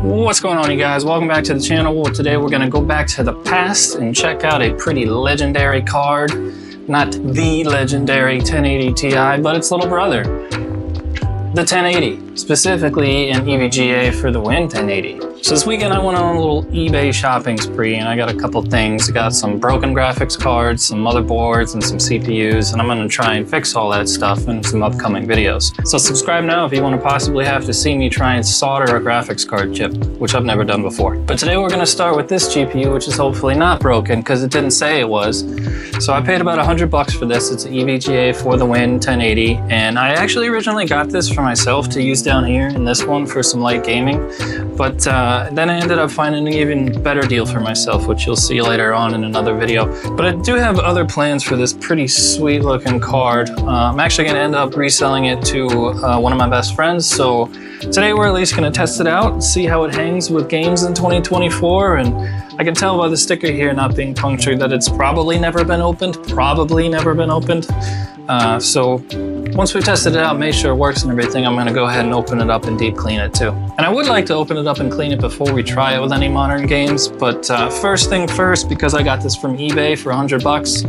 What's going on, you guys? Welcome back to the channel. Well, today we're gonna go back to the past and check out a pretty legendary card. Not the legendary 1080 Ti, but its little brother. The 1080, specifically an EVGA for the Win 1080. So this weekend I went on a little eBay shopping spree and I got a couple things. I got some broken graphics cards, some motherboards, and some CPUs, and I'm gonna try and fix all that stuff in some upcoming videos. So subscribe now if you want to possibly have to see me try and solder a graphics card chip, which I've never done before. But today we're gonna start with this GPU, which is hopefully not broken because it didn't say it was. So I paid about $100 for this. It's an EVGA for the Win 1080, and I actually originally got this for myself to use down here in this one for some light gaming, but then I ended up finding an even better deal for myself, which you'll see later on in another video. But I do have other plans for this pretty sweet looking card. I'm actually going to end up reselling it to one of my best friends, so today we're at least going to test it out, see how it hangs with games in 2024, and I can tell by the sticker here not being punctured that it's probably never been opened, so once we've tested it out, made sure it works and everything, I'm gonna go ahead and open it up and deep clean it too. And I would like to open it up and clean it before we try it with any modern games, but first thing first, because I got this from eBay for $100,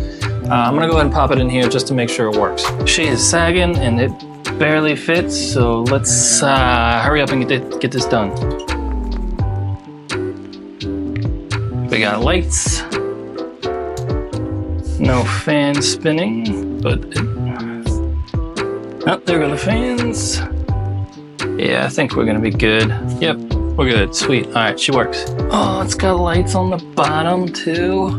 I'm gonna go ahead and pop it in here just to make sure it works. She is sagging and it barely fits, so let's hurry up and get this done. We got lights, no fan spinning, but oh, there go the fans. Yeah, I think we're gonna be good. Yep, we're good, sweet. All right, she works. Oh, it's got lights on the bottom too.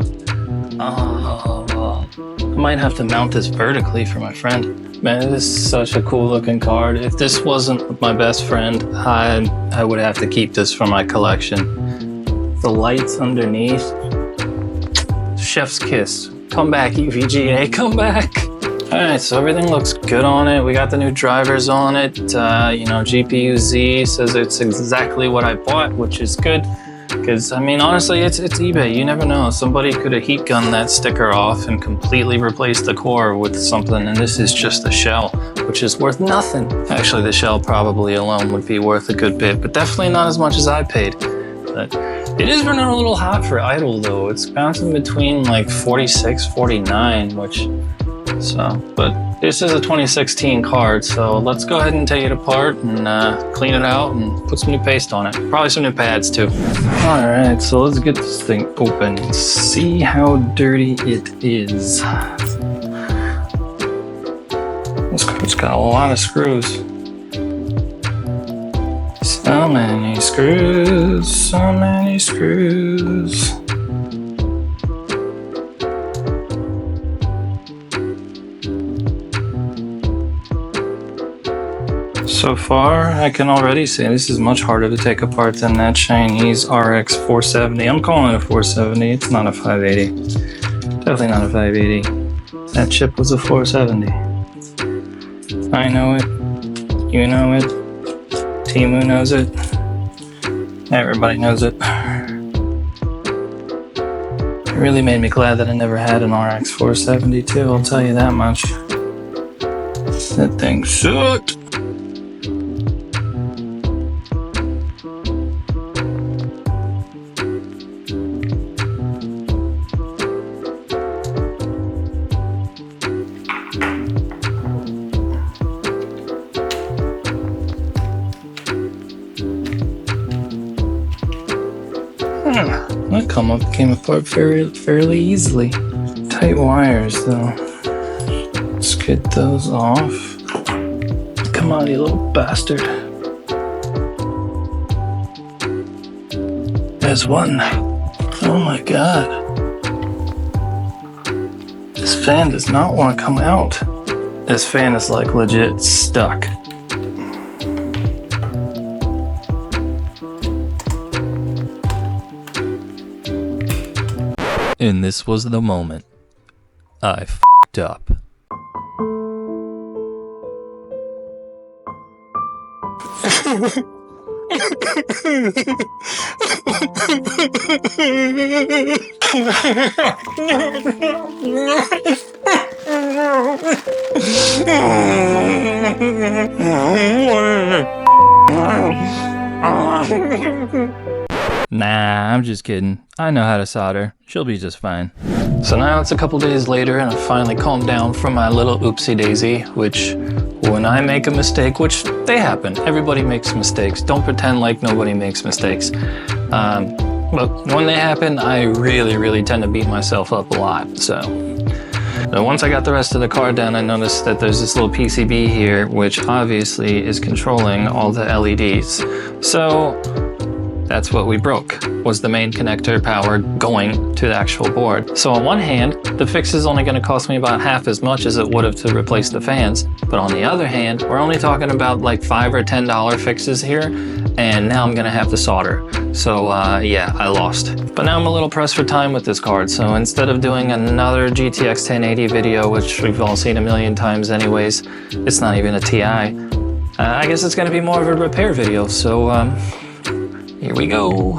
Oh, I might have to mount this vertically for my friend. Man, this is such a cool looking card. If this wasn't my best friend, I would have to keep this for my collection. The lights underneath. Chef's kiss. Come back, EVGA, come back. All right, so everything looks good on it. We got the new drivers on it. GPU Z says it's exactly what I bought, which is good. Because, I mean, honestly, it's eBay. You never know. Somebody could have heat gunned that sticker off and completely replaced the core with something, and this is just a shell, which is worth nothing. Actually, the shell probably alone would be worth a good bit, but definitely not as much as I paid. But it is running a little hot for idle, though. It's bouncing between like 46, 49, but this is a 2016 card, so let's go ahead and take it apart and clean it out and put some new paste on it. Probably some new pads too. All right, so let's get this thing open and see how dirty it is. This card's got a lot of screws. So many screws, so many screws. So far, I can already say this is much harder to take apart than that Chinese RX 470. I'm calling it a 470, it's not a 580. Definitely not a 580. That chip was a 470. I know it, you know it, Timu knows it, everybody knows it. It really made me glad that I never had an RX 470 too, I'll tell you that much. That thing sucked. That came apart fairly easily. Tight wires though. Let's get those off. Come on, you little bastard. There's one. Oh my god. This fan does not want to come out. This fan is like legit stuck. And this was the moment I f***ed up. Nah, I'm just kidding. I know how to solder. She'll be just fine. So now it's a couple days later and I finally calmed down from my little oopsie daisy, which when I make a mistake, which they happen, everybody makes mistakes. Don't pretend like nobody makes mistakes. But when they happen, I really tend to beat myself up a lot. So once I got the rest of the card down, I noticed that there's this little PCB here, which obviously is controlling all the LEDs. So that's what we broke, was the main connector power going to the actual board. So on one hand, the fix is only gonna cost me about half as much as it would have to replace the fans. But on the other hand, we're only talking about like $5 or $10 fixes here, and now I'm gonna have to solder. So yeah, I lost. But now I'm a little pressed for time with this card, so instead of doing another GTX 1080 video, which we've all seen a million times anyways, it's not even a TI, I guess it's gonna be more of a repair video, so here we go.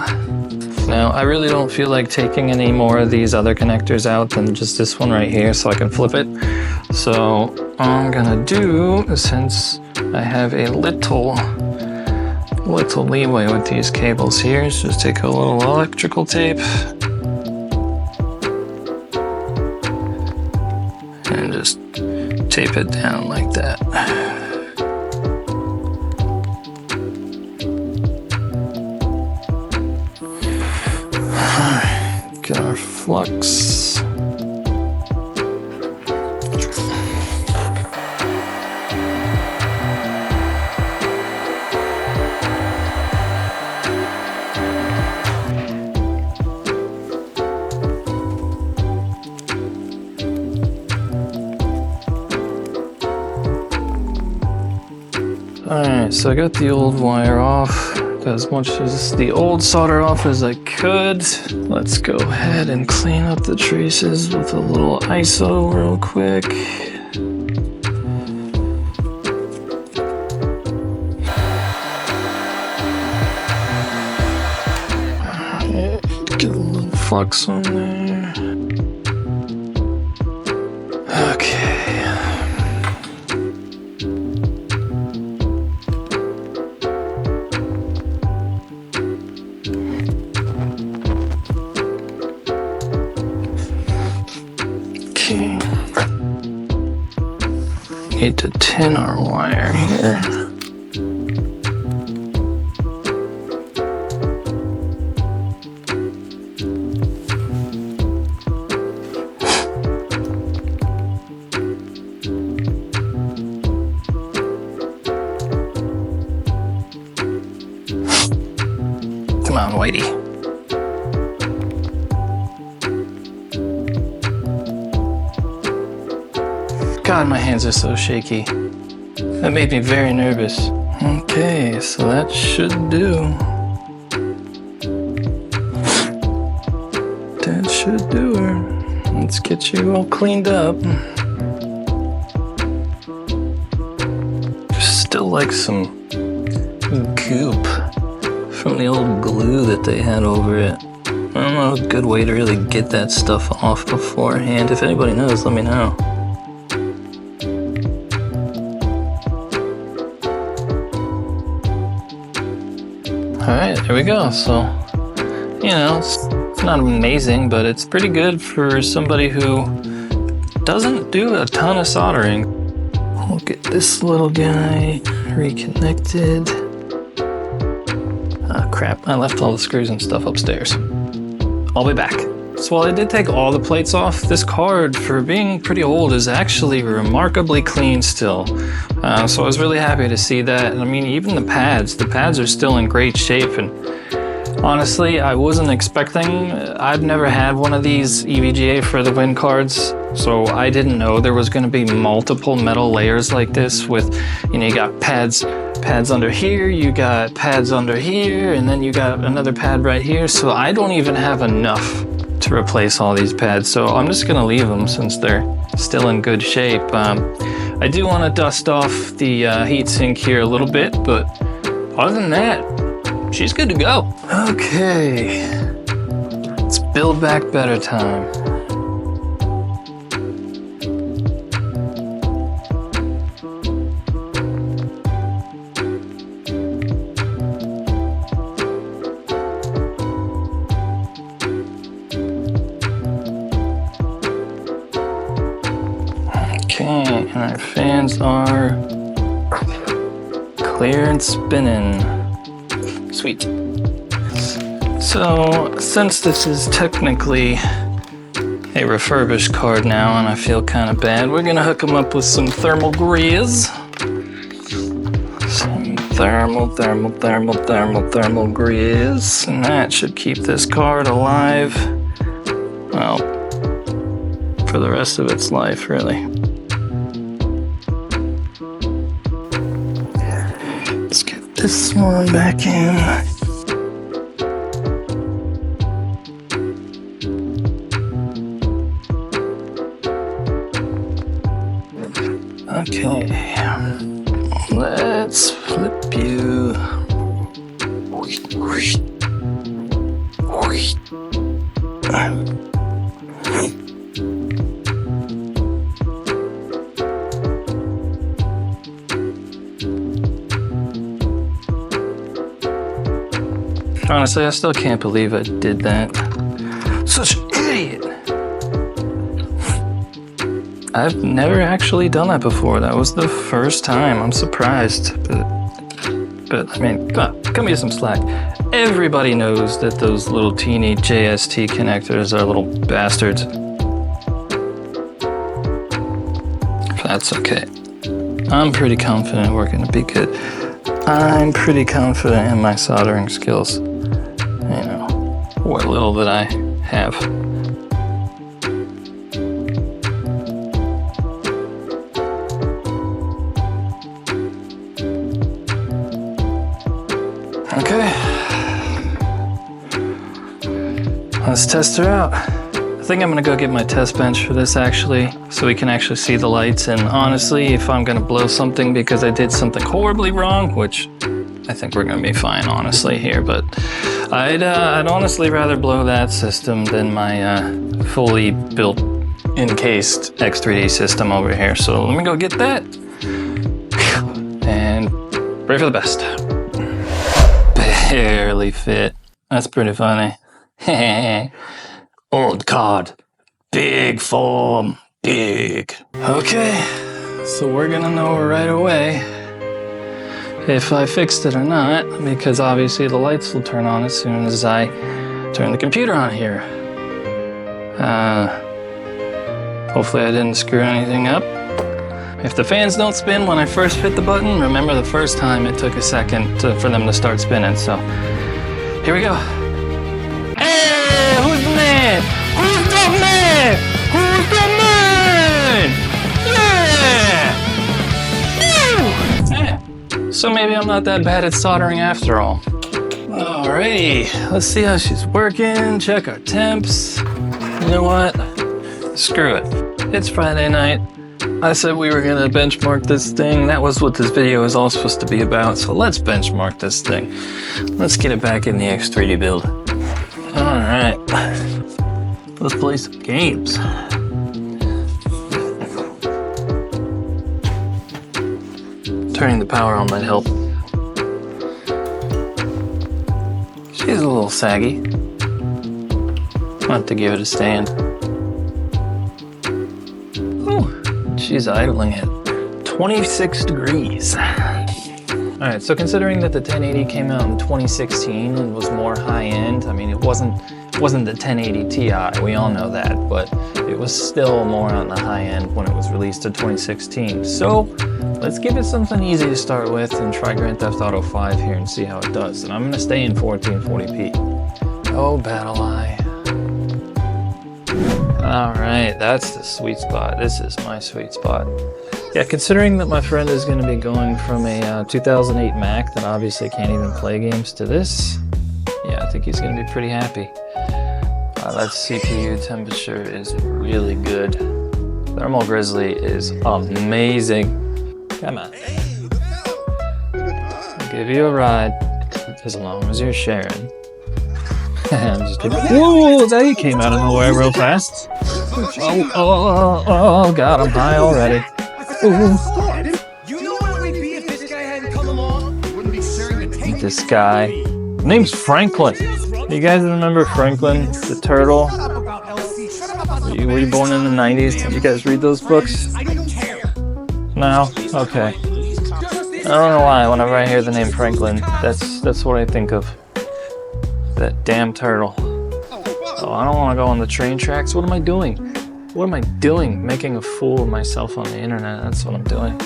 Now, I really don't feel like taking any more of these other connectors out than just this one right here so I can flip it. So all I'm gonna do, since I have a little leeway with these cables here, is just take a little electrical tape and just tape it down like that. Get our flux. Alright, so I got the old wire off. Got as much as the old solder off as I could. Let's go ahead and clean up the traces with a little ISO real quick. Get a little flux on there. Okay. Need to tin our wire here. Come on, Whitey. God, my hands are so shaky. That made me very nervous. Okay, so that should do. That should do her. Let's get you all cleaned up. There's still like some goop from the old glue that they had over it. I don't know a good way to really get that stuff off beforehand. If anybody knows, let me know. Alright, there we go. So, you know, it's not amazing, but it's pretty good for somebody who doesn't do a ton of soldering. We'll get this little guy reconnected. Ah, crap, I left all the screws and stuff upstairs. I'll be back. So while I did take all the plates off, this card, for being pretty old, is actually remarkably clean still. So I was really happy to see that. And I mean, even the pads are still in great shape. And honestly, I wasn't expecting, I've never had one of these EVGA for the Win cards, so I didn't know there was gonna be multiple metal layers like this with, you know, you got pads under here, you got pads under here, and then you got another pad right here. So I don't even have enough to replace all these pads, so I'm just gonna leave them since they're still in good shape. I do want to dust off the heatsink here a little bit, but other than that, she's good to go. Okay, it's build back better time. Okay, and our fans are clear and spinning. Sweet. So, since this is technically a refurbished card now, and I feel kind of bad, we're gonna hook them up with some thermal grease. Some thermal grease, and that should keep this card alive, well, for the rest of its life, really. Let's get this one back in. Okay, let's flip you. Honestly, I still can't believe I did that. Such an idiot! I've never actually done that before. That was the first time. I'm surprised. But I mean, cut me some slack. Everybody knows that those little teeny JST connectors are little bastards. That's okay. I'm pretty confident we're gonna be good. I'm pretty confident in my soldering skills. You know, what little that I have. Okay, let's test her out. I think I'm gonna go get my test bench for this actually, so we can actually see the lights. And honestly, if I'm gonna blow something because I did something horribly wrong, which I think we're gonna be fine honestly here, but I'd honestly rather blow that system than my fully built, encased X3D system over here. So let me go get that and pray for the best. Barely fit. That's pretty funny. Old card. Big form. Big. Okay, so we're gonna know right away if I fixed it or not, because obviously the lights will turn on as soon as I turn the computer on here. Hopefully I didn't screw anything up. If the fans don't spin when I first hit the button, remember the first time it took a second for them to start spinning, so here we go. Hey, who's the man? Who's the man? Who's the man? Yeah! Woo! So maybe I'm not that bad at soldering after all. Alrighty, let's see how she's working, check our temps. You know what? Screw it. It's Friday night. I said we were gonna benchmark this thing. That was what this video is all supposed to be about, so let's benchmark this thing. Let's get it back in the X3D build. Alright, let's play some games. Turning the power on might help. She's a little saggy. I'll have to give it a stand. She's idling at 26 degrees. All right, so considering that the 1080 came out in 2016 and was more high-end, I mean, it wasn't the 1080 Ti, we all know that, but it was still more on the high end when it was released in 2016. So let's give it something easy to start with and try Grand Theft Auto 5 here and see how it does. And I'm gonna stay in 1440p. Oh, BattleEye. All right, that's the sweet spot. This is my sweet spot. Yeah, considering that my friend is going to be going from a 2008 Mac that obviously can't even play games to this, yeah, I think he's going to be pretty happy. That CPU temperature is really good. Thermal Grizzly is amazing. Come on. I'll give you a ride as long as you're sharing. I'm just kidding. Whoa, that came out of nowhere real fast. Oh, God, I'm high already. This guy. His name's Franklin. You guys remember Franklin, the turtle? Were you born in the 90s? Did you guys read those books? No? Okay. I don't know why, whenever I hear the name Franklin, that's what I think of. That damn turtle. Oh, I don't want to go on the train tracks. What am I doing? What am I doing? Making a fool of myself on the internet. That's what I'm doing.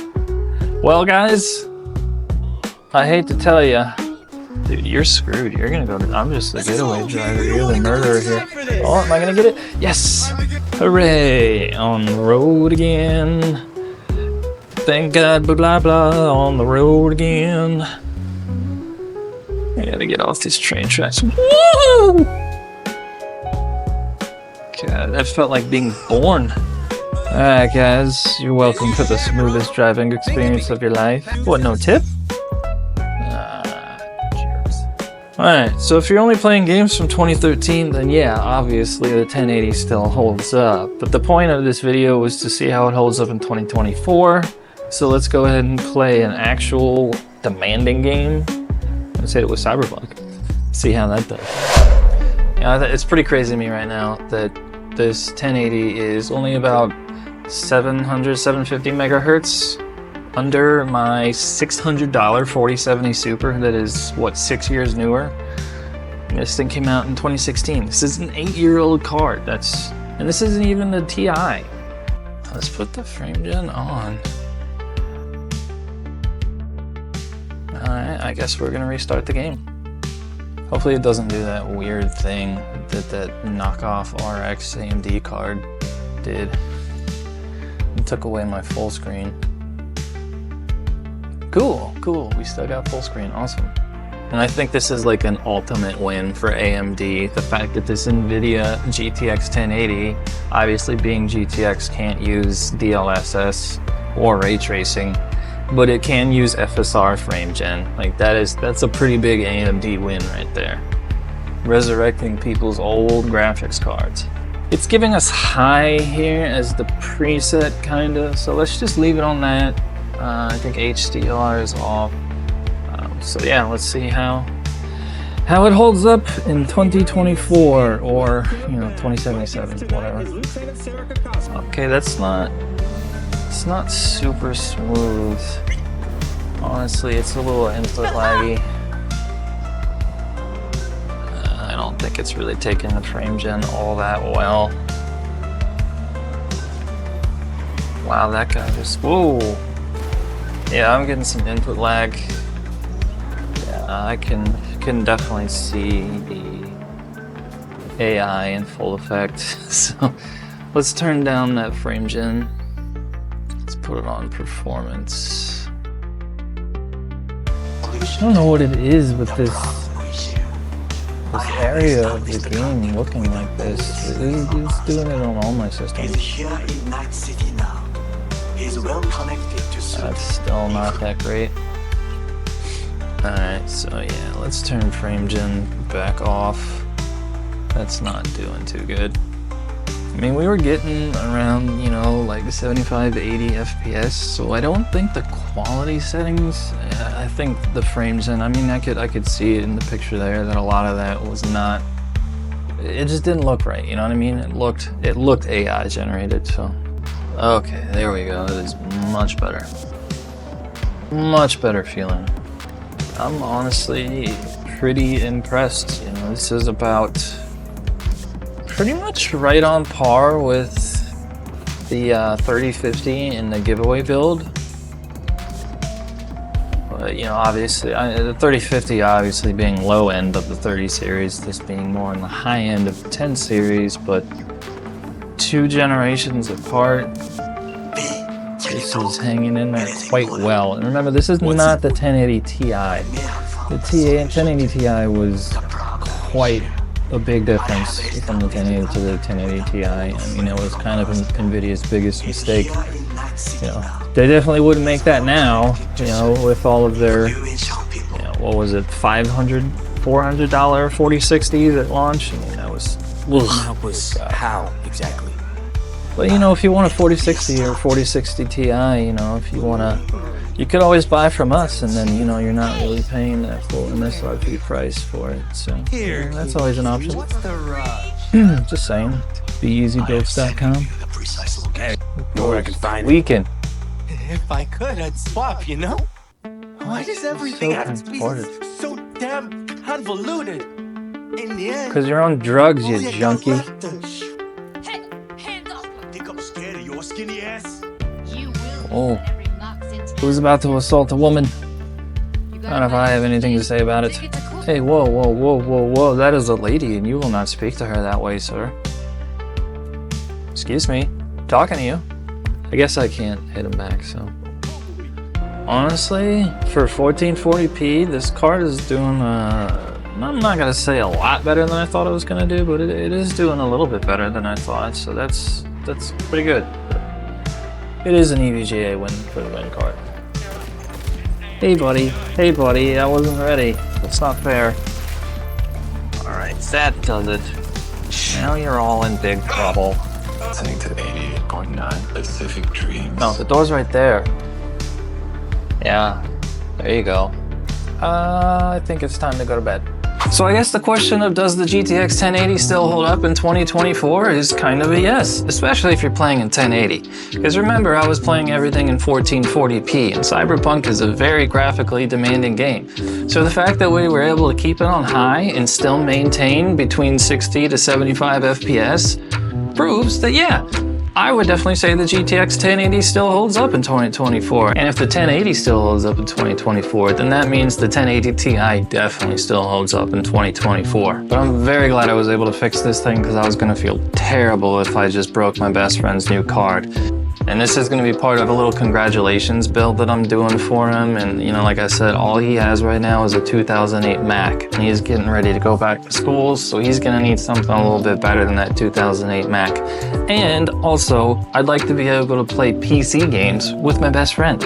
Well, guys, I hate to tell you, dude, you're screwed. You're gonna go to, I'm just the getaway driver. You're the murderer here. Oh, am I gonna get it? Yes! Hooray! On the road again. Thank God, blah, blah, blah, on the road again. I gotta get off these train tracks. Woo! God, that felt like being born. Alright, guys, you're welcome to the smoothest driving experience of your life. What, no tip? Alright, so if you're only playing games from 2013, then yeah, obviously the 1080 still holds up. But the point of this video was to see how it holds up in 2024. So let's go ahead and play an actual demanding game. Let's hit it with Cyberpunk. See how that does. You know, it's pretty crazy to me right now that this 1080 is only about 750 megahertz under my $600 4070 Super that is, what, 6 years newer? And this thing came out in 2016. This is an 8-year-old card. And this isn't even the TI. Let's put the frame gen on. Alright, I guess we're gonna restart the game. Hopefully it doesn't do that weird thing that knockoff RX AMD card did. It took away my full screen. Cool, we still got full screen, awesome. And I think this is like an ultimate win for AMD. The fact that this NVIDIA GTX 1080, obviously being GTX, can't use DLSS or ray tracing, but it can use FSR frame gen. Like that's a pretty big AMD win right there. Resurrecting people's old graphics cards. It's giving us high here as the preset kinda, so let's just leave it on that. I think HDR is off. So yeah, let's see how it holds up in 2024 or 2077, whatever. Okay, it's not super smooth. Honestly, it's a little input laggy. I don't think it's really taking the frame gen all that well. Wow, that guy just, whoa. Yeah, I'm getting some input lag. Yeah, I can definitely see the AI in full effect. So let's turn down that frame gen. Let's put it on performance. I don't know what it is with this area of the game looking like this. It's doing it on all my systems. That's still not that great. Alright, so yeah, let's turn frame gen back off. That's not doing too good. I mean, we were getting around, like 75 to 80 FPS, so I don't think the quality settings, I think the frame gen, I mean, I could see it in the picture there that a lot of that was not, it just didn't look right, you know what I mean? It looked AI generated, so. Okay, there we go, that is much better. Much better feeling. I'm honestly pretty impressed, this is about pretty much right on par with the 3050 in the giveaway build. But, obviously, the 3050 obviously being low end of the 30 series, this being more in the high end of the 10 series, but 2 generations apart, this is hanging in there quite well. And remember, this is not the 1080 Ti. The 1080 Ti was quite a big difference from the 1080 to the 1080 Ti. I mean, it was kind of NVIDIA's biggest mistake. They definitely wouldn't make that now, with all of their, what was it, $400 4060s at launch? I mean, that was, how exactly? But if you want a 4060 or 4060 Ti, if you want to, you could always buy from us, and then you're not really paying that full MSRP price for it. So that's always an option. What's the rush? Just saying. BeEasyBuilds.com. Where I can find We can If I could, I'd swap, you know? Why does everything have to be so damn convoluted? In the end, Because you're on drugs, you all you got junkie. left to- Hey, hands off! Think I'm scared of your skinny ass? You will Oh. be every mock sentence. Who's about to assault a woman? You I don't know if I have anything to say about it. Tickets are cool. Hey, whoa, whoa, whoa, whoa, whoa. That is a lady, and you will not speak to her that way, sir. Excuse me. I'm talking to you. I guess I can't hit him back, so. Honestly, for 1440p, this card is doing, I'm not gonna say a lot better than I thought it was gonna do, but it is doing a little bit better than I thought, so that's pretty good. It is an EVGA win for the win card. Hey buddy, I wasn't ready. That's not fair. Alright, that does it. Now you're all in big trouble. Listening to 88.9 Pacific Dreams. No, the door's right there. Yeah, there you go. I think it's time to go to bed. So I guess the question of does the GTX 1080 still hold up in 2024 is kind of a yes, especially if you're playing in 1080. Because remember, I was playing everything in 1440p, and Cyberpunk is a very graphically demanding game. So the fact that we were able to keep it on high and still maintain between 60 to 75 FPS proves that, yeah, I would definitely say the GTX 1080 still holds up in 2024. And if the 1080 still holds up in 2024, then that means the 1080 Ti definitely still holds up in 2024. But I'm very glad I was able to fix this thing because I was gonna feel terrible if I just broke my best friend's new card. And this is going to be part of a little congratulations build that I'm doing for him. And, you know, like I said, all he has right now is a 2008 Mac. And he's getting ready to go back to school, so he's going to need something a little bit better than that 2008 Mac. And also, I'd like to be able to play PC games with my best friend.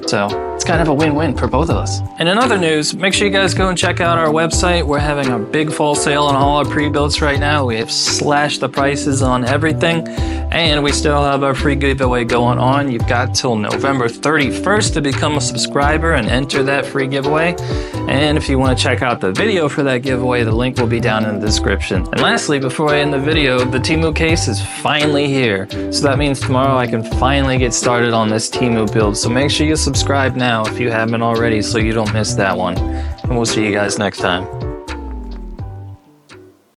So it's kind of a win-win for both of us. And in other news, make sure you guys go and check out our website. We're having a big fall sale on all our pre-builts right now. We have slashed the prices on everything. And we still have our free giveaway going on. You've got till November 31st to become a subscriber and enter that free giveaway. And if you want to check out the video for that giveaway, the link will be down in the description. And lastly, before I end the video, the Temu case is finally here. So that means tomorrow I can finally get started on this Temu build. So make sure you subscribe now if you haven't already so you don't miss that one. And we'll see you guys next time.